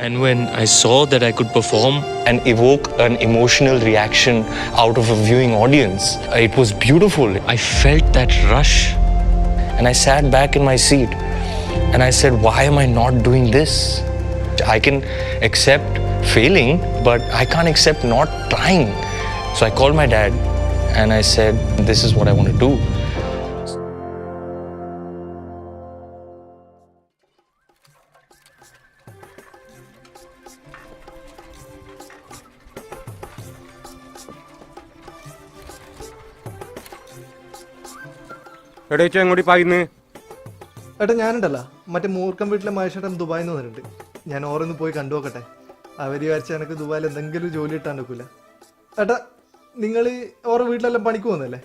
And when I saw that I could perform and evoke an emotional reaction out of a viewing audience, it was beautiful. I felt that rush. And I sat back in my seat and I said, why am I not doing this? I can accept failing, but I can't accept not trying. So I called my dad and I said, this is what I want to do. എങ്ങോട്ട് പായുന്നു? ഏട്ടാ ഞാനുണ്ടല്ലോ മറ്റേ മൂർക്കം വീട്ടിലെ മഹേഷേട്ടൻ ദുബായിൽ നിന്ന് വന്നിട്ടുണ്ട്. ഞാൻ ഓരോന്ന് പോയി കണ്ടു നോക്കട്ടെ. അവർ വിചാരിച്ചാൽ എനിക്ക് ദുബായിൽ എന്തെങ്കിലും ജോലി ഇട്ടാൻ നോക്കില്ല. ഏട്ടാ നിങ്ങൾ ഓരോ വീട്ടിലെല്ലാം പണിക്ക് പോകുന്നല്ലേ?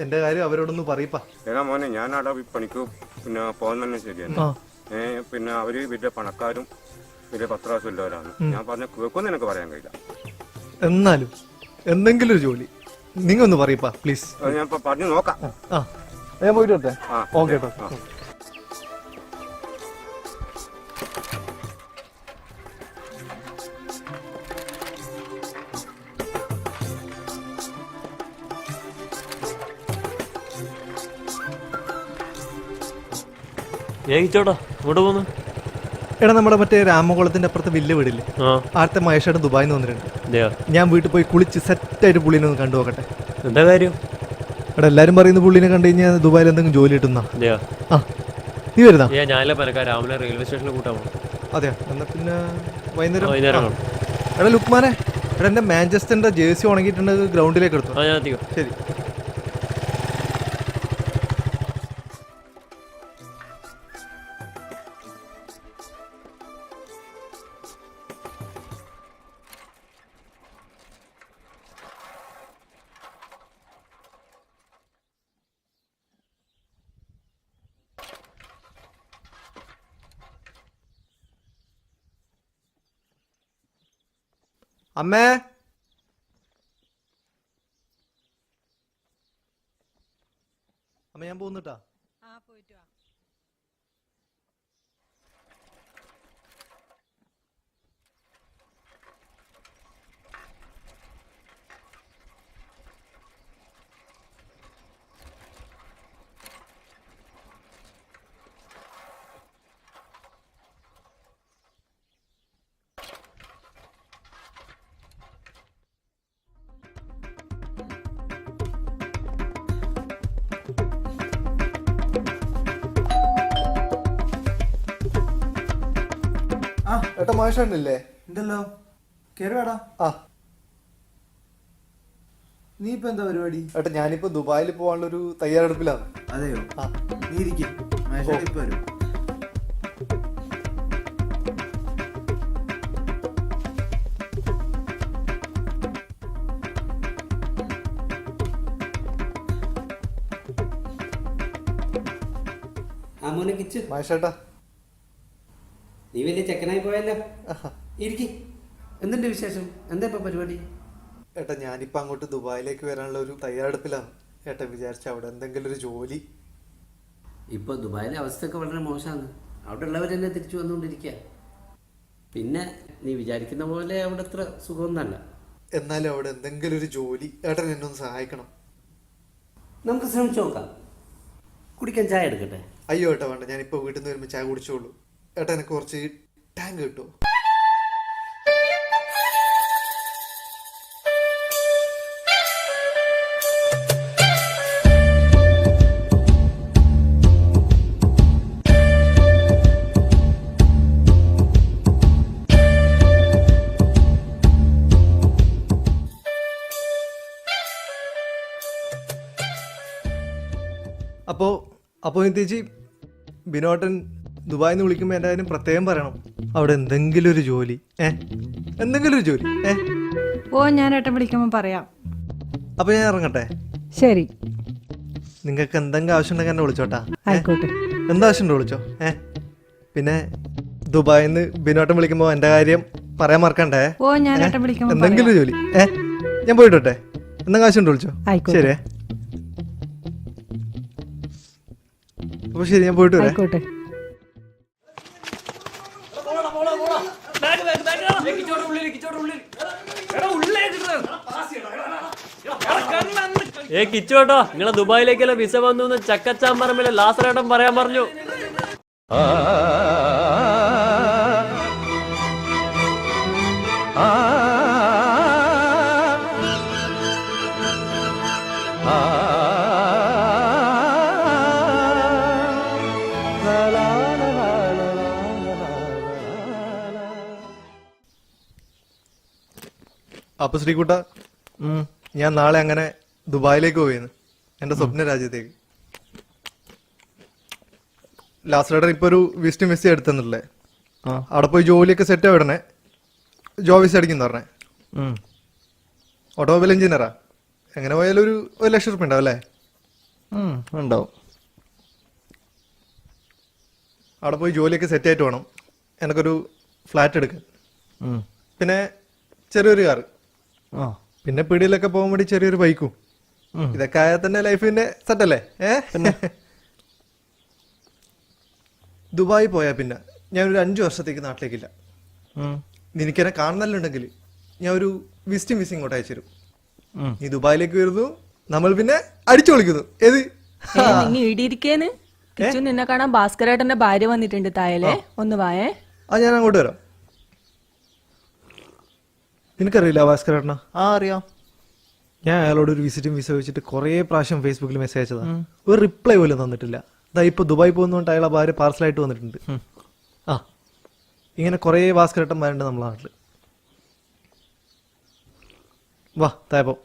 എൻ്റെ കാര്യം അവരോടൊന്ന് പറയപ്പാ. ഏതാ മോനെ, ഞാൻ അവിടെ പണിക്ക് പിന്നെ പോകുന്ന തന്നെ ശരിയാണ്. പിന്നെ അവര് വലിയ പണക്കാരും വലിയ പത്രാസും ഉള്ളവരാണ്. ഞാൻ പറഞ്ഞ കേൾക്കുമെന്ന് എനിക്ക് പറയാൻ കഴിയില്ല. എന്നാലും എന്തെങ്കിലും ഒരു ജോലി നിങ്ങൾ ഒന്ന് പറയപ്പാ പ്ലീസ്. ഞാൻ പറഞ്ഞു നോക്കാം. ഞാൻ പോയിട്ട് വരട്ടെ. ഓക്കെ കേട്ടോ. എടാ നമ്മുടെ മറ്റേ രാമകുളത്തിന്റെ അപ്പുറത്തെ വില്ല് വീടില്ലേ, ആദ്യത്തെ മഹേഷേട്ടൻ ദുബായിൽ നിന്ന് വന്നിട്ടുണ്ട്. ഞാൻ വീട്ടിൽ പോയി കുളിച്ച് സെറ്റായിട്ട് പുള്ളിനെ ഒന്ന് കണ്ടു നോക്കട്ടെ. എന്താ കാര്യം? എടാ എല്ലാരും പറയുന്ന പുള്ളിനെ കണ്ടു കഴിഞ്ഞാൽ ദുബായിൽ എന്തെങ്കിലും ജോലി കിട്ടുന്ന. നീ വരുന്ന റെയിൽവേ സ്റ്റേഷനിൽ കൂട്ടാമോ? അതെയോ, എന്നാ പിന്നെ വൈകുന്നേരം. എടാ ലുക്മാനെ, എടാ എന്റെ മാഞ്ചസ്റ്ററിന്റെ ജേഴ്സി ഉണങ്ങിയിട്ടുണ്ട്, ഗ്രൗണ്ടിലേക്ക് എടുത്തു. ശരി. അമ്മേ, അമ്മ ഞാൻ പോകുന്നുട്ടാ. ഏട്ടാ മഹേഷേട്ടനില്ലേ? ഉണ്ടല്ലോ, കേറി വേടാ. നീ ഇപ്പൊ എന്താ പരിപാടി? ഏട്ടാ ഞാനിപ്പോ ദുബായിൽ പോകാനുള്ളൊരു തയ്യാറെടുപ്പിലാണ്. അതെയോ? നീ ഇരിക്കും, മഹേഷേട്ടൻ ഇപ്പൊ വരും. മഹേഷേട്ടാ, നീ വലിയ ചെക്കനായി പോയല്ലോ. ഇരിക്കും. എന്തുണ്ട് വിശേഷം? എന്താ ഇപ്പൊ പരിപാടി? ഏട്ടാ ഞാനിപ്പോ അങ്ങോട്ട് ദുബായിലേക്ക് വരാനുള്ള ഒരു തയ്യാറെടുപ്പിലാണ്. ഏട്ടാ വിചാരിച്ച അവിടെ എന്തെങ്കിലും ഒരു ജോലി. ഇപ്പൊ ദുബായിലെ അവസ്ഥയൊക്കെ വളരെ മോശമാണ്. അവിടെ ഉള്ളവരെന്നെ തിരിച്ചു വന്നുകൊണ്ടിരിക്കുക. പിന്നെ നീ വിചാരിക്കുന്ന പോലെ അവിടെ അത്ര സുഖമൊന്നല്ല. എന്നാലും അവിടെ എന്തെങ്കിലും ഒരു ജോലി. ഏട്ടൻ എന്നെ ഒന്ന് സഹായിക്കണം. നമുക്ക് ശ്രമിച്ചു നോക്കാം. കുടിക്കാൻ ചായ എടുക്കട്ടെ? അയ്യോ ഏട്ടാ വേണ്ട, ഞാനിപ്പോ വീട്ടിൽ നിന്ന് വരുമ്പോൾ ചായ കുടിച്ചോളൂ. ഏട്ടാ എനിക്ക് കുറച്ച് ടാങ്ക് കിട്ടുമോ? അപ്പോൾ ചേച്ചി, ബിനോട്ടൻ ദുബായിൽ നിന്ന് വിളിക്കുമ്പോൾ എൻ്റെ കാര്യം പ്രത്യേകം പറയണം. അവിടെ എന്തെങ്കിലും ഒരു ജോലി, എന്തെങ്കിലും ഒരു ജോലി. ഞാൻ ഏട്ടൻ വിളിക്കുമ്പോൾ പറയാം. അപ്പോൾ ഞാൻ ഇറങ്ങട്ടെ? ശരി. നിങ്ങൾക്ക് എന്തെങ്കിലും ആവശ്യം ഉണ്ടെങ്കിൽ എന്നെ വിളിച്ചോട്ടാ. ആയിക്കോട്ടെ. എന്താവശ്യമുണ്ടോ വിളിച്ചോ. പിന്നെ ദുബായിൽ നിന്ന് ബിനോട്ടൻ വിളിക്കുമ്പോൾ എൻ്റെ കാര്യം പറയാൻ മറക്കണ്ടേ. ഞാൻ ഏട്ടൻ വിളിക്കുമ്പോൾ എന്തെങ്കിലും ജോലി. ഞാൻ പോയിട്ടോട്ടെ? എന്തെങ്കിലും ആവശ്യമുണ്ടോ വിളിച്ചോ. ശരി. അപ്പോൾ ശരി, ഞാൻ പോയിട്ട് വരാം. കിച്ചോട്ടോ നിങ്ങളെ ദുബായിലേക്കല്ല വിസ വന്നു ചക്കച്ചാൻ പറമ്പിലെ ലാസറേട്ടൻ പറയാൻ പറഞ്ഞു. അപ്പൊ ശ്രീകുട്ട, ഞാൻ നാളെ അങ്ങനെ ദുബായിലേക്ക് പോയിന്ന്, എന്റെ സ്വപ്ന രാജ്യത്തേക്ക്. ലാസ്റ്റ് റൈഡർ ഇപ്പൊ ഒരു വിസിറ്റിംഗ് വിസ എടുത്തന്നല്ലേ, അവിടെ പോയി ജോലിയൊക്കെ സെറ്റ് ആവിടണേ. ജോബ് വിസ അടിക്കുന്ന പറഞ്ഞേ. ഓട്ടോമൊബൈൽ എഞ്ചിനീയറാ. എങ്ങനെ പോയാലും ഒരു 1,00,000 റുപ്യ ഉണ്ടാവും അല്ലേ? ഉണ്ടാവും. അവിടെ പോയി ജോലിയൊക്കെ സെറ്റ് ആയിട്ട് വേണം എനിക്കൊരു ഫ്ലാറ്റ് എടുക്കാൻ. പിന്നെ ചെറിയൊരു കാറ്, പിന്നെ പീടിയിലൊക്കെ പോകാൻ വേണ്ടി ചെറിയൊരു ബൈക്കും. ഇതൊക്കെ ആയാൽ തന്നെ ലൈഫിന്റെ സെറ്റല്ലേ? ദുബായി പോയാൽ പിന്നെ ഞാനൊരു 5 വർഷത്തേക്ക് നാട്ടിലേക്കില്ല. നിനക്കെന്നെ കാണുന്നല്ലുണ്ടെങ്കിൽ ഞാൻ ഒരു വിസിറ്റിംഗ് വിസ ഇങ്ങോട്ട് അയച്ചു തരും. നീ ദുബായിലേക്ക് വരുന്നു, നമ്മൾ പിന്നെ അടിച്ചു പൊളിക്കുന്നു. ഏത് ഇടിയിരിക്കേന്ന് നിന്നെ കാണാൻ ഭാസ്കരേട്ടന്റെ ഭാര്യ വന്നിട്ടുണ്ട് തായല്ലേ, ഒന്ന് വായേ. ഞാൻ അങ്ങോട്ട് വരാം. നിനക്കറിയില്ല ഭാസ്കരേട്ടനാ? അറിയാം. ഞാൻ അയാളോട് ഒരു വിസിറ്റിംഗ് വിസ വെച്ചിട്ട് കുറേ പ്രാവശ്യം ഫേസ്ബുക്കിൽ മെസ്സേജ് അയച്ചതാ. ഒരു റിപ്ലൈ പോലും തന്നിട്ടില്ല. ഇതാ ഇപ്പൊ ദുബായ് പോകുന്നോണ്ട് അയാളെ ഭാര്യ പാർസലായിട്ട് വന്നിട്ടുണ്ട്. ഇങ്ങനെ കുറേ ഭാസ്കരേട്ടന്മാരുണ്ട് നമ്മളെ നാട്ടില്. വാ തായപ്പോ.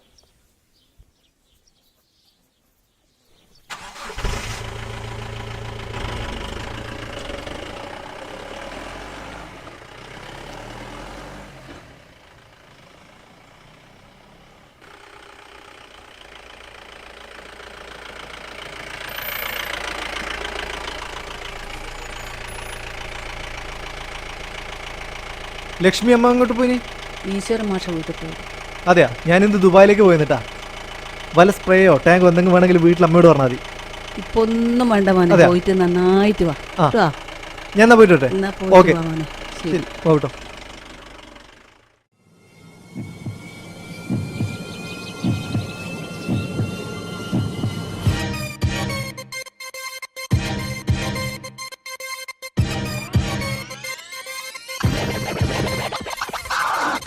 ലക്ഷ്മി അമ്മ അങ്ങോട്ട് പോയി? ഈശ്വര മാഷ വീട്ടിൽ പോയി. അതെയാ, ഞാനിന്ന് ദുബായിലേക്ക് പോയിട്ടാ. വല്ല സ്പ്രേയോ ടാങ്കോ എന്തെങ്കിലും വേണമെങ്കിൽ വീട്ടിൽ അമ്മയോട് പറഞ്ഞാൽ മതി. ഇപ്പൊ ഒന്നും വേണ്ട മോനെ, പോയിട്ട് നന്നായിട്ട് വാ. ഞാൻ എന്നാ പോയിട്ടെ. ഓക്കെ ശരി, പോകട്ടോ.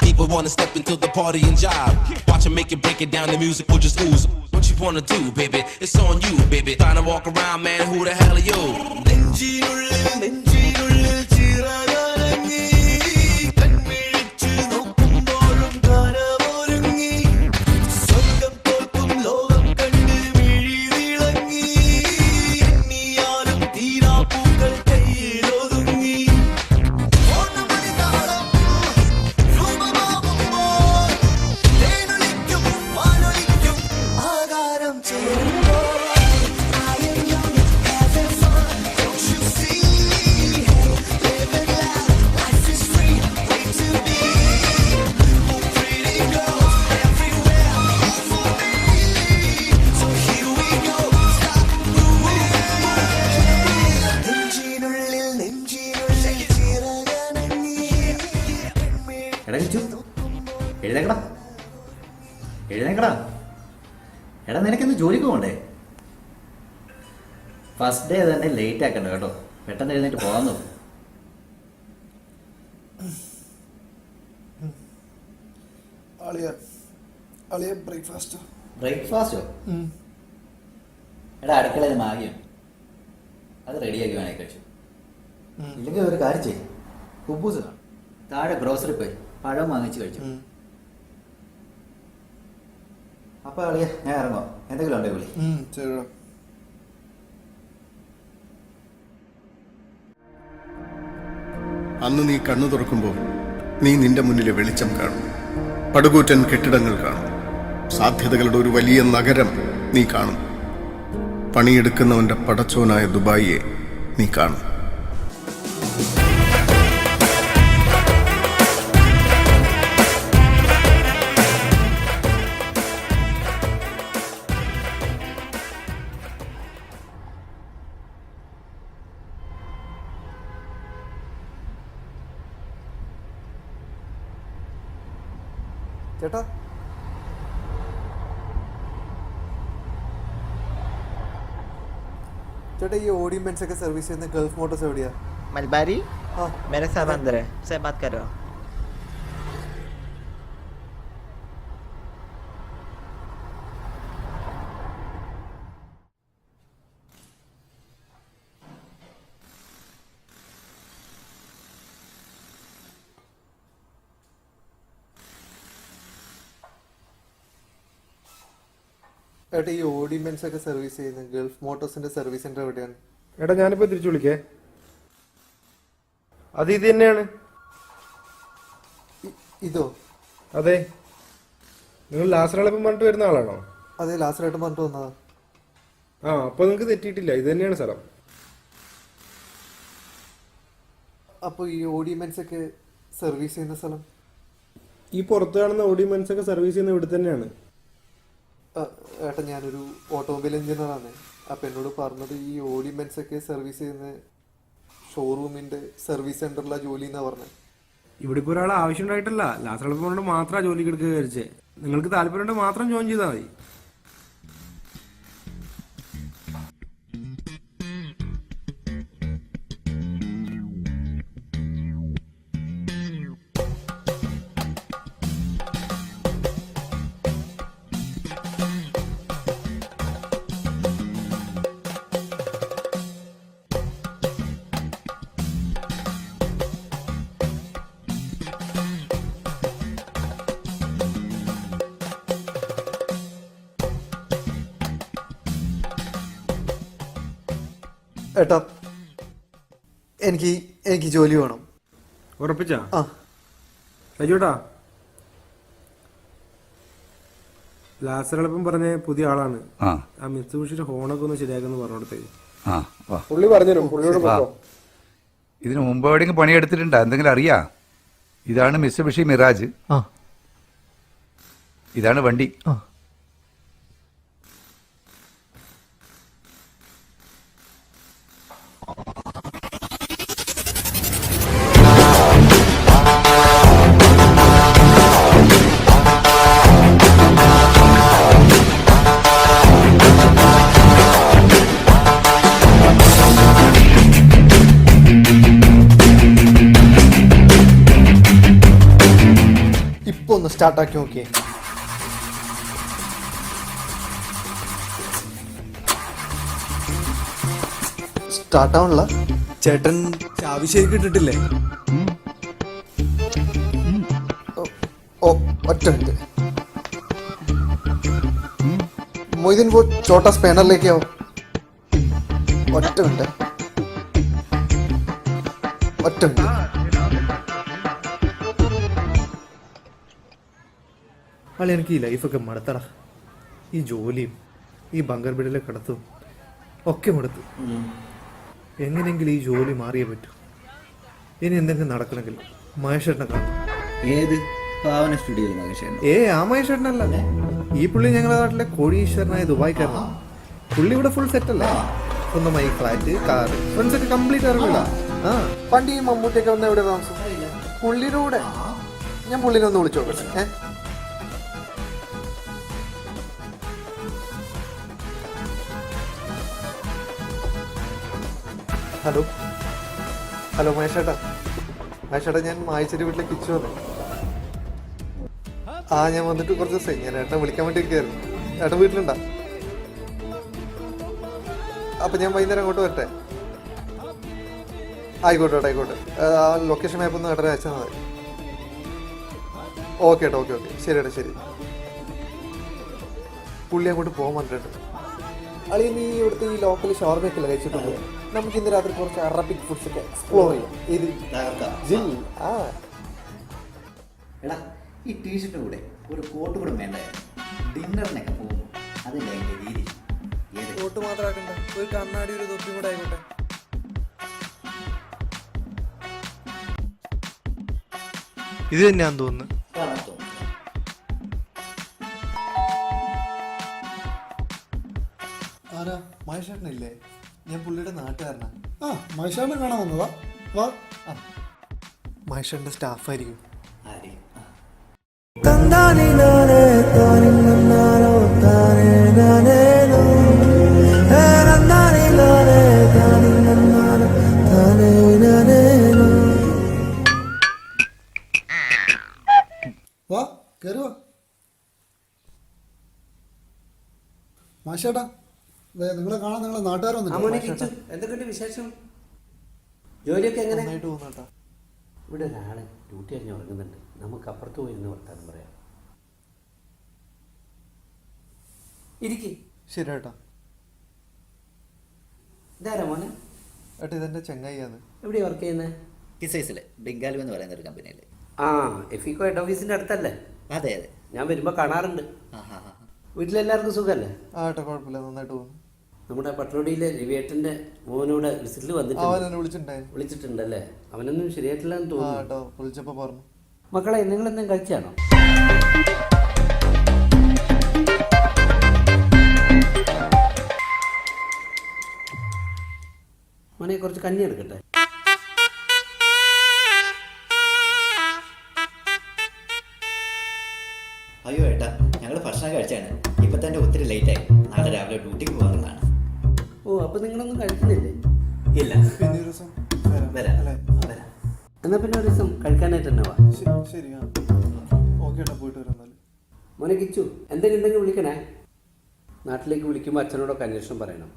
People wanna step into the party and jive. Watch 'em make it, break it down, the music will just ooze. What you wanna do, baby? It's on you, baby. Trying to walk around, man, who the hell are you? എഴുന്നേക്കടാ എഴുന്നേക്കടാ. എടാ നിനക്കൊന്ന് ജോലിക്ക് പോകണ്ടേ? First day തന്നെ late ആക്കണ്ട കേട്ടോ, പെട്ടെന്ന് എഴുന്നേറ്റ് പോകാൻ നോക്കും. ബ്രേക്ക്ഫാസ്റ്റോ? എടാ അടുക്കളയിൽ മാഗിയാണ്, അത് റെഡിയാക്കി വേണേ കഴിച്ചു. ഇല്ലെങ്കിൽ ഒരു കാര്യം ചെയ്യും, കുബൂസ് കാണും, താഴെ ഗ്രോസറി പോയി പഴം വാങ്ങിച്ച് കഴിച്ചു. അപ്പൊ അളിയ ഞാൻ ഇറങ്ങോ, എന്തെങ്കിലും ഉണ്ടോ വിളി? അന്ന് നീ കണ്ണു തുറക്കുമ്പോൾ നീ നിന്റെ മുന്നിലെ വെളിച്ചം കാണും, പടുകൂറ്റൻ കെട്ടിടങ്ങൾ കാണും, സാധ്യതകളുടെ ഒരു വലിയ നഗരം നീ കാണും. പണിയെടുക്കുന്നവന്റെ പടച്ചോനായ ദുബായിയെ നീ കാണും. ചേട്ടാ ചേട്ടാ ഈ ഓഡിയൻസ് ഒക്കെ സർവീസ് ചെയ്യുന്ന ഗൾഫ് മോട്ടോഴ്സ് എവിടെയാ? മൽബാരി हाँ मेरे साथ अंदर है, से बात कर रहा हूँ. ഏട്ടാ ഈ ഓഡിയൻസ് ഒക്കെ സർവീസ് ചെയ്യുന്ന ഗൾഫ് മോട്ടോഴ്സിന്റെ സർവീസ് സെന്റർ എവിടെയാണ്? എടാ ഞാനിപ്പോൾ തിരിച്ചു വിളിക്കേ. അത് ഇത് തന്നെയാണ്. ഇതോ? അതെ. നിങ്ങൾ ലാസറളപ്പം പറഞ്ഞിട്ട് വരുന്ന ആളാണോ? അതെ, ലാസ്റ്ററായിട്ട് പറഞ്ഞിട്ട് വന്നതാ. ആ, അപ്പോൾ നിങ്ങൾക്ക് തെറ്റിയിട്ടില്ല, ഇത് തന്നെയാണ് സ്ഥലം. അപ്പോൾ ഈ ഓഡിയൻസ് ഒക്കെ സർവീസ് ചെയ്യുന്ന സ്ഥലം ഈ പുറത്ത് കാണുന്ന ഓഡിയൻസ് ഒക്കെ സർവീസ് ചെയ്യുന്ന ഇവിടെ തന്നെയാണ്. ഏട്ടാ ഞാനൊരു ഓട്ടോമൊബൈൽ എഞ്ചിനീയറാണ്. അപ്പം എന്നോട് പറഞ്ഞത് ഈ ഓഡിയൻസ് ഒക്കെ സർവീസ് ചെയ്യുന്ന ഷോറൂമിൻ്റെ സർവീസ് സെൻ്ററിലാണ് ജോലി എന്നാണ് പറഞ്ഞത്. ഇവിടെ ഇപ്പോൾ ഒരാൾ ആവശ്യമുണ്ടായിട്ടല്ല, ലാസറളപ്പം കൊണ്ട് മാത്രമാണ് ജോലിക്ക് എടുക്കുക വിചാരിച്ചേ. നിങ്ങൾക്ക് താല്പര്യമുണ്ടെങ്കിൽ മാത്രം ജോയിൻ ചെയ്താൽ മതി. ഏട്ടാ എനിക്ക് ജോലി വേണം. ഉറപ്പിച്ചാ? ആ അയ്യോട്ടാ, ലാസറളപ്പം പറഞ്ഞ പുതിയ ആളാണ്. ആ മിത്സുബിഷിയുടെ ഹോണൊക്കെ ഒന്ന് ശരിയാക്കുന്നു പറഞ്ഞോടത്തേ. പുള്ളി പറഞ്ഞുതരും, പുള്ളിയോട് പറഞ്ഞോ. ഇതിനു മുമ്പ് എവിടെയെങ്കിലും പണിയെടുത്തിട്ടുണ്ടോ? എന്തെങ്കിലും അറിയാ? ഇതാണ് മിത്സുബിഷി മിറാജ്. ഇതാണ് വണ്ടി. ഇപ്പോൾ ഒന്ന് സ്റ്റാർട്ടാക്കി നോക്കിയേ. സ്റ്റാർട്ടാവണല്ല. ചേട്ടൻ ചാവി ശരിക്കും ഇട്ടിട്ടില്ലേ? ഓ ഒറ്റ മിനിറ്റ്. മൊയ്തീൻ वो छोटा स्पैनर लेके आओ. ഒറ്റ മിനിറ്റ്. അല്ല എനിക്ക് ഈ ലൈഫൊക്കെ മടുത്തടാ. ഈ ജോലിയും ഈ ബങ്കർ ബിഡിലെ കിടത്തും ഒക്കെ മടുത്തു. എങ്ങനെയെങ്കിലും ഈ ജോലി മാറിയേ പറ്റൂ. ഇനി എന്തെങ്കിലും നടക്കണമെങ്കിൽ മഹേഷേട്ടനെ കാണും. ഏത് പാവന സ്റ്റുഡിയോയിൽ മഹേഷേട്ടൻ? ആ മഹേഷേട്ടനല്ല, ഈ പുള്ളി ഞങ്ങളുടെ നാട്ടിലെ കോടീശ്വരനായ ദുബായ്ക്കാരനാണ്. പുള്ളി ഇവിടെ ഫുൾ സെറ്റല്ലേ. സ്വന്തമായി ഫ്ലാറ്റ്, കാറ്, ഫ്രണ്ട്സ് ഒക്കെ കംപ്ലീറ്റ് അറിയില്ല. പണ്ട് ഈ മമ്മൂട്ടിയൊക്കെ വന്ന എവിടെ താമസം? പുള്ളിയുടെ കൂടെ. ഞാൻ പുള്ളിനെ ഒന്ന് വിളിച്ചോട്ടെ. ഹലോ മഹേഷേട്ടാ. ഞാൻ മായച്ചേരി വീട്ടിലെ കിച്ചു വന്നു. ഞാൻ വന്നിട്ട് കുറച്ച് ദിവസമായി. ഞാൻ ഏട്ടനെ വിളിക്കാൻ വേണ്ടി ഇരിക്കുകയായിരുന്നു. ഏട്ടൻ വീട്ടിലുണ്ടാ? അപ്പം ഞാൻ വൈകുന്നേരം അങ്ങോട്ട് വരട്ടെ? ആയിക്കോട്ടെ. ലൊക്കേഷൻ മാപ്പ് ഒന്ന് ഏട്ടനെ അയച്ചാൽ മതി. ഓക്കെ ഏട്ടാ, ഓക്കെ. ശരി ഏട്ടാ, ശരി. പുള്ളി അങ്ങോട്ട് പോകാൻ പറഞ്ഞിട്ടുണ്ട്. അളി നീ ഇവിടുത്തെ ഈ ലോക്കൽ ഷവർമയൊക്കെ കഴിച്ചിട്ടുണ്ട്. നമുക്ക് ഇന്ന് രാത്രി കുറച്ച് അറബിക് ഫുഡ്സ് ഒക്കെ എക്സ്പ്ലോർ ചെയ്യാം. ഇത് എടാ, ഈ ടീഷർട്ട് കൂടെ ഒരു കോട്ട് കൂടെ വേണ്ടായിരുന്നു. ഡിന്നറിനൊക്കെ പോകുമ്പോൾ അതിൻ്റെ അതിൻ്റെ രീതി. കോട്ട് മാത്രമാക്കണ്ട, ഒരു കണ്ണാടി ഒരു തൊപ്പി കൂടെ ആയിക്കോട്ടെ. ഇത് തന്നെയാന്ന് തോന്നുന്നു. ആരാ? മഹേഷേട്ടനില്ലേ? ഞാൻ പുള്ളിയുടെ നാട്ടുകാരനാണ്. മഹേഷേട്ടനെ കാണാൻ വന്നതാ? വാ. മഹേഷേട്ടൻ്റെ സ്റ്റാഫായിരിക്കും. വാ കയറുവാ മാഷേട്ടാ നിങ്ങളെ കാണാൻ നിങ്ങളെ നാട്ടുകാർ എന്തൊക്കെയുണ്ട് വിശേഷം? ജോലിയൊക്കെ എങ്ങനെ? നന്നായിട്ട് പോകുന്നേട്ടാ. ഇവിടെ ഒരാള് ഡ്യൂട്ടി കഴിഞ്ഞ് ഉറങ്ങുന്നുണ്ട്. നമുക്ക് അപ്പുറത്ത് പോയിരുന്ന് വർത്താനം പറയാം. ഇരിക്ക്. ശരി ഏട്ടാ. ഇതാരാ മോനെ? ഏട്ടാ ഇതെന്റെ ചെങ്ങായിയാണ്. എവിടെയാ വർക്ക് ചെയ്യുന്നത്? കിസൈസിൽ ബംഗാലു എന്ന് പറയുന്ന ഒരു കമ്പനിയിൽ. ആ എഫിക്കോ ഹെഡ് ഓഫീസിന്റെ അടുത്തല്ലേ? അതെ അതെ, ഞാൻ വരുമ്പോൾ കാണാറുണ്ട്. വീട്ടിലെല്ലാവർക്കും സുഖമല്ലേ? ആ ഏട്ടാ കുഴപ്പമില്ല, നന്നായിട്ട് പോകുന്നു. നമ്മുടെ പട്ടണോടിയിലെ രവിയേട്ടൻ്റെ മോനോട് വിസിറ്റിൽ അവനെന്നെ വിളിച്ചിട്ടുണ്ടല്ലേ? അവനൊന്നും ശരിയായിട്ടില്ലെന്ന് തോന്നുന്നു. കേട്ടോ വിളിച്ചപ്പോൾ പറഞ്ഞു. മക്കളെ നിങ്ങൾ എന്തെങ്കിലും കഴിച്ചാണോ? മോനെ കുറച്ച് കഞ്ഞി എടുക്കട്ടെ. അയ്യോ ഏട്ടാ, ഞങ്ങൾ ഭക്ഷണം കഴിച്ചാണ്. ഇപ്പം തന്നെ ഒത്തിരി ലേറ്റായി. നാളെ രാവിലെ ഡ്യൂട്ടിക്ക് പോകാനുള്ളതാണ്. ഓ അപ്പോൾ നിങ്ങളൊന്നും കഴിക്കുന്നില്ലേ? ഇല്ല, പിന്നെ ഒരു ദിവസം വരാം. എന്നാൽ പിന്നെ ഒരു ദിവസം കഴിക്കാനായിട്ട് തന്നെ വാ. ശരി. ഓക്കെ ഏട്ടാ, പോയിട്ട് വരാം. മോനെ കിച്ചു, എന്തെങ്കിലും ഉണ്ടെങ്കിൽ വിളിക്കണേ. നാട്ടിലേക്ക് വിളിക്കുമ്പോൾ അച്ഛനോടൊക്കെ അന്വേഷണം പറയണം.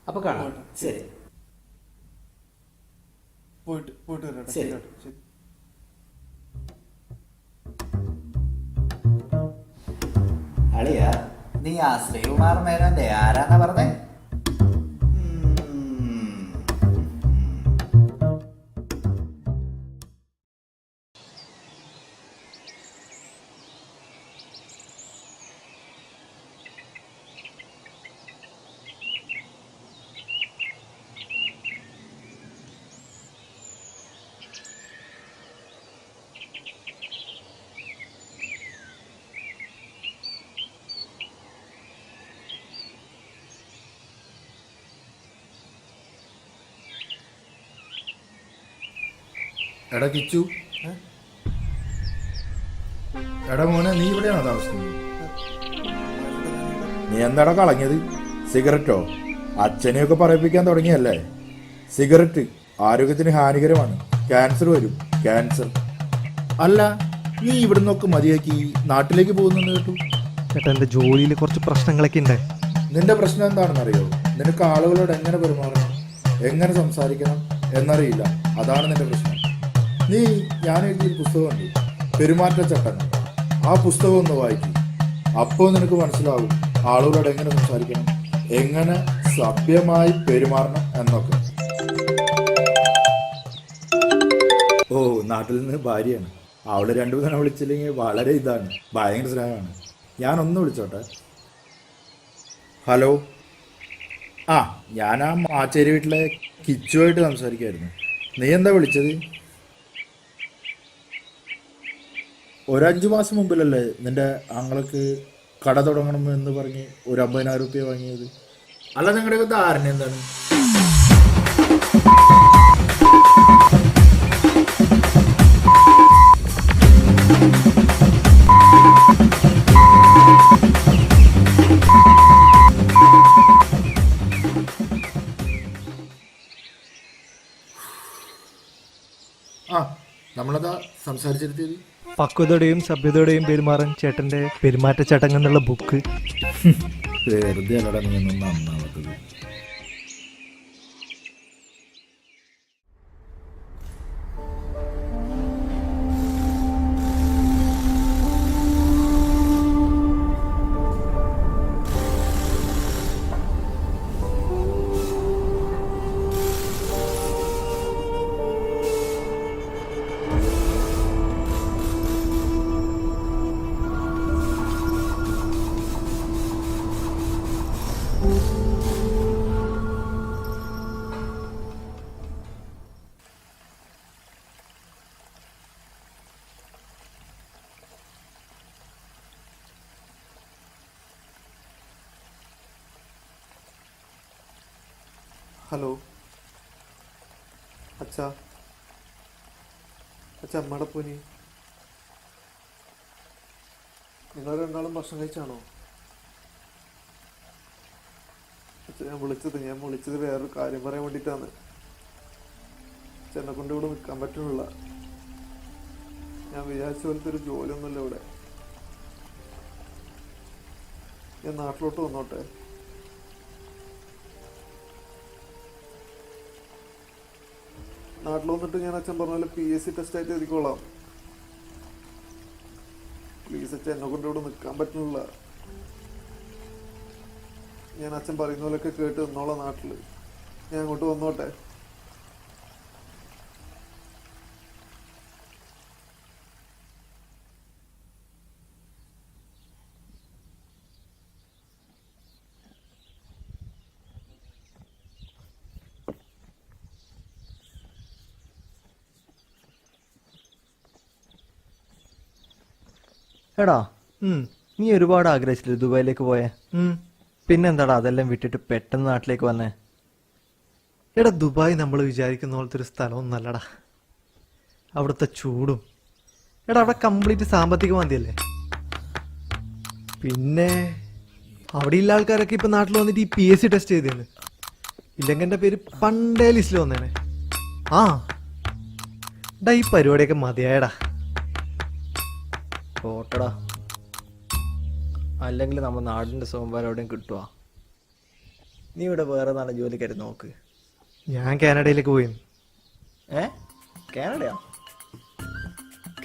അപ്പോൾ കാണാം. ശരി, പോയിട്ട് വരാം. ശരി. അളിയാ, നീ ആ ശ്രീകുമാർ മേനോന്റെ ആരാന്നാ പറഞ്ഞേ? എടാ കിച്ചു, എടാ മോനെ, നീ ഇവിടെയാണോ താമസിക്കുന്നത്? നീ എന്താടാ കളഞ്ഞത്? സിഗരറ്റോ? അച്ഛനെയൊക്കെ പറയിപ്പിക്കാൻ തുടങ്ങിയല്ലേ? സിഗരറ്റ് ആരോഗ്യത്തിന് ഹാനികരമാണ്. ക്യാൻസർ വരും, ക്യാൻസർ. അല്ല, നീ ഇവിടെ നിന്നൊക്കെ മതിയാക്കി നാട്ടിലേക്ക് പോകുന്നെന്ന് കേട്ടു. ചേട്ടാ എൻ്റെ ജോലിയിൽ കുറച്ച് പ്രശ്നങ്ങളൊക്കെ ഉണ്ട്. നിന്റെ പ്രശ്നം എന്താണെന്ന് അറിയോ? നിനക്ക് ആളുകളോട് എങ്ങനെ പെരുമാറണം, എങ്ങനെ സംസാരിക്കണം എന്നറിയില്ല. അതാണ് നിന്റെ പ്രശ്നം. ഞാൻ എഴുതിയൊരു പുസ്തകമുണ്ട്, പെരുമാറ്റച്ചട്ടങ്ങൾ. ആ പുസ്തകം ഒന്ന് വായിക്കും. അപ്പോൾ നിനക്ക് മനസ്സിലാവും ആളുകളോട് എങ്ങനെ സംസാരിക്കണം, എങ്ങനെ സഭ്യമായി പെരുമാറണം എന്നൊക്കെ. ഓ, നാട്ടിൽ നിന്ന് ഭാര്യയാണ്. അവള് 2 തവണ വിളിച്ചില്ലെങ്കിൽ വളരെ ഇതാണ്, ഭയങ്കര സ്നേഹമാണ്. ഞാനൊന്ന് വിളിച്ചോട്ടെ. ഹലോ. ഞാൻ ആ മാച്ചേരി വീട്ടിലെ കിച്ചുവായിട്ട് സംസാരിക്കായിരുന്നു. നീ എന്താ വിളിച്ചത്? ഒരു 5 മാസം മുമ്പിലല്ലേ നിന്റെ ആങ്ങൾക്ക് കട തുടങ്ങണം എന്ന് പറഞ്ഞ് ഒരു 50,000 രൂപ വാങ്ങിയത്? അല്ല, നിങ്ങളുടെ ധാരണ എന്താണ്? നമ്മളതാ സംസാരിച്ചെടുത്തത്. പക്വതയുടെയും സഭ്യതയുടെയും പെരുമാറാൻ ചേട്ടൻ്റെ പെരുമാറ്റച്ചട്ടങ്ങൾ എന്നുള്ള ബുക്ക്. വെറുതെ അല്ലടാ നീ ഒന്നും നന്നാവത്തത്. ഹലോ അച്ഛാ, അമ്മയുടെ പൂനി നിങ്ങൾ രണ്ടാളും ഭക്ഷണം കഴിച്ചാണോ? ഞാൻ വിളിച്ചത് വേറൊരു കാര്യം പറയാൻ വേണ്ടിയിട്ടാണ്. ചെന്നെ കൊണ്ട് ഇവിടെ നിൽക്കാൻ പറ്റുന്നില്ല. ഞാൻ വിചാരിച്ച പോലത്തെ ഒരു ജോലിയൊന്നുമില്ല ഇവിടെ. ഞാൻ നാട്ടിലോട്ട് വന്നോട്ടെ? നാട്ടിൽ വന്നിട്ട് ഞാൻ അച്ഛൻ പറഞ്ഞ പോലെ PSC ടെസ്റ്റ് ആയിട്ട് എഴുതിക്കോളാം. പ്ലീസ് അച്ഛൻ, എന്നെ കൊണ്ട് ഇവിടെ നിൽക്കാൻ പറ്റുന്നില്ല. ഞാൻ അച്ഛൻ പറയുന്ന പോലെയൊക്കെ കേട്ട് നിന്നോളാം നാട്ടിൽ. ഞാൻ അങ്ങോട്ട് വന്നോട്ടെ? എടാ, നീ ഒരുപാട് ആഗ്രഹിച്ചില്ലേ ദുബായിലേക്ക് പോയേ? പിന്നെന്താടാ അതെല്ലാം വിട്ടിട്ട് പെട്ടെന്ന് നാട്ടിലേക്ക് വന്നേ? എടാ, ദുബായ് നമ്മൾ വിചാരിക്കുന്ന പോലത്തെ ഒരു സ്ഥലമൊന്നല്ലടാ. അവിടുത്തെ ചൂടും, എടാ അവിടെ കംപ്ലീറ്റ് സാമ്പത്തിക മന്തിയല്ലേ. പിന്നെ അവിടെയുള്ള ആൾക്കാരൊക്കെ ഇപ്പൊ നാട്ടിൽ വന്നിട്ട് ഈ PSC ടെസ്റ്റ് ചെയ്തേന്ന്. ഇല്ലെങ്കിൽ എൻ്റെ പേര് പണ്ടേ ലിസ്റ്റിൽ വന്നേനെ. ആ ഡാ, ഈ പരിപാടിയൊക്കെ മതിയായടാ. പോട്ടടാ, അല്ലെങ്കിൽ നമ്മൾ നാടിൻ്റെ സോമവാരം എവിടെയും കിട്ടുക. നീ ഇവിടെ വേറെ നല്ല ജോലിക്കാരി നോക്ക്. ഞാൻ കാനഡയിലേക്ക് പോയി. കാനഡയാ?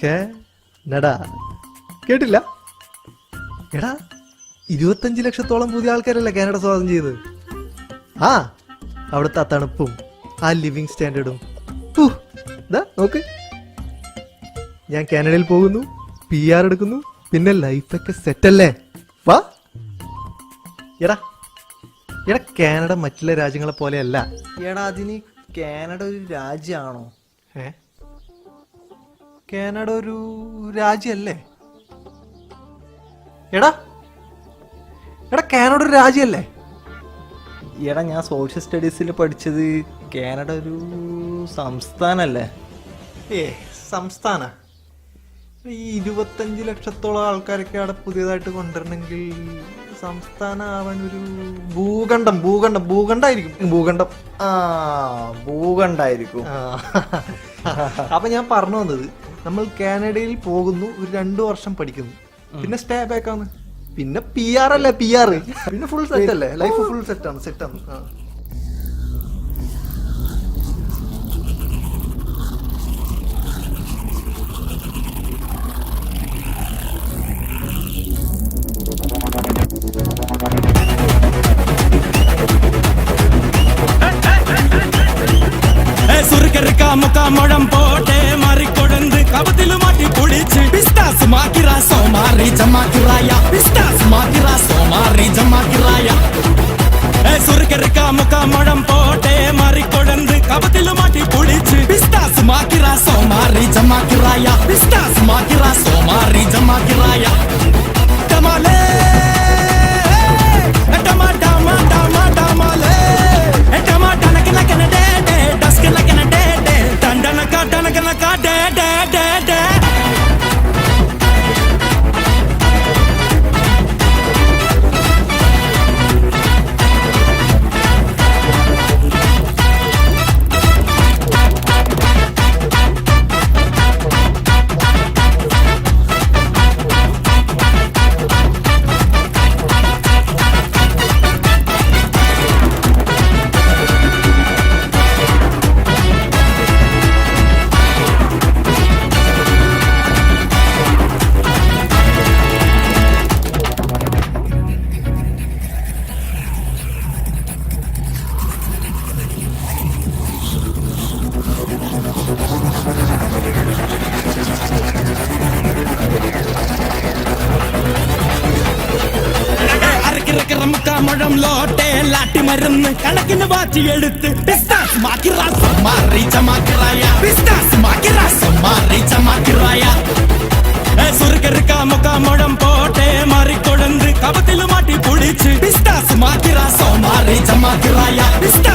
കാനഡ കേട്ടില്ല? എടാ, 25 ലക്ഷത്തോളം പുതിയ ആൾക്കാരല്ലേ കാനഡ സ്വാഗതം ചെയ്തത്. ആ അവിടുത്തെ ആ തണുപ്പും ആ ലിവിങ് സ്റ്റാൻഡേർഡും നോക്ക്. ഞാൻ കാനഡയിൽ പോകുന്നു, PR എടുക്കുന്നു, പിന്നെ ലൈഫൊക്കെ സെറ്റല്ലേ. വാ. എടാ കാനഡ മറ്റുള്ള രാജ്യങ്ങളെ പോലെയല്ല. എടാ, അതിന് കാനഡ ഒരു രാജ്യമാണോ? കാനഡ ഒരു രാജ്യല്ലേ? എടാ കാനഡ ഒരു രാജ്യല്ലേ? എടാ, ഞാൻ സോഷ്യൽ സ്റ്റഡീസിൽ പഠിച്ചത് കാനഡ ഒരു സംസ്ഥാനല്ലേ? സംസ്ഥാന ഈ 25 ലക്ഷത്തോളം ആൾക്കാരൊക്കെ അവിടെ പുതിയതായിട്ട് കൊണ്ടുവരണമെങ്കിൽ സംസ്ഥാനം ആവാൻ ഒരു ഭൂഖണ്ഡായിരിക്കും. ഭൂഖണ്ഡായിരിക്കും. അപ്പൊ ഞാൻ പറഞ്ഞു വന്നത്, നമ്മൾ കാനഡയിൽ പോകുന്നു, ഒരു 2 വർഷം പഠിക്കുന്നു, പിന്നെ സ്റ്റേ ബാക്ക് ആണ്, പിന്നെ PR അല്ലേ, PR പിന്നെ ഫുൾ സെറ്റ് അല്ലേ, ലൈഫ് ഫുൾ സെറ്റാണ്. മുഖം പോട്ടെ മാറിക്കൊടുന്ന് കവത്തില് മാറ്റി പൊടിച്ച് പിസ്താസ് മാക്കിറാ സോമാറി ജമാക്കിറായ പിസ്താസ് മാക്കിറാ സോമാറി ജമാക്കിറായ സുർക്കറിക്ക മുഖം പോട്ടെ മാറിക്കൊടുന്ന് കവത്തില് മാറ്റി പൊടിച്ച് പിസ്താസ് മാക്കിറാ സോമാറി ജമാക്കിറായ പിസ്താസ് മാക്കിറാ സോമാറി ജമാക്കിറായ ടമാലേ ടമാ ടമാ ടമാ ടമാലേ ടമാ ടനക നകന ഡേ ഡേ ഡസ്ക നകന ഡേ ഡേ ടണ്ടനക ടനക നക ഡേ ഡേ ഡേ ഡേ ലോട്ടെ ലാട്ടി മരുന്ന് കണക്കിന് വാറ്റിയെടുത്ത് പിസ്താസ് മാക്കിറാസ് മാറി ചമാക്കിറായ പിസ്താസ് മാക്കിറാസ് മാറി ചമാക്കിറായ സുർക്കറിക്ക മുഖം പോട്ടെ മാറിക്കൊടുന്ന് കവത്തില് മാറ്റി പൊടിച്ച് പിസ്താസ് മാക്കിറാസോ മാറി ചമാക്കിറായ പിസ്താസ്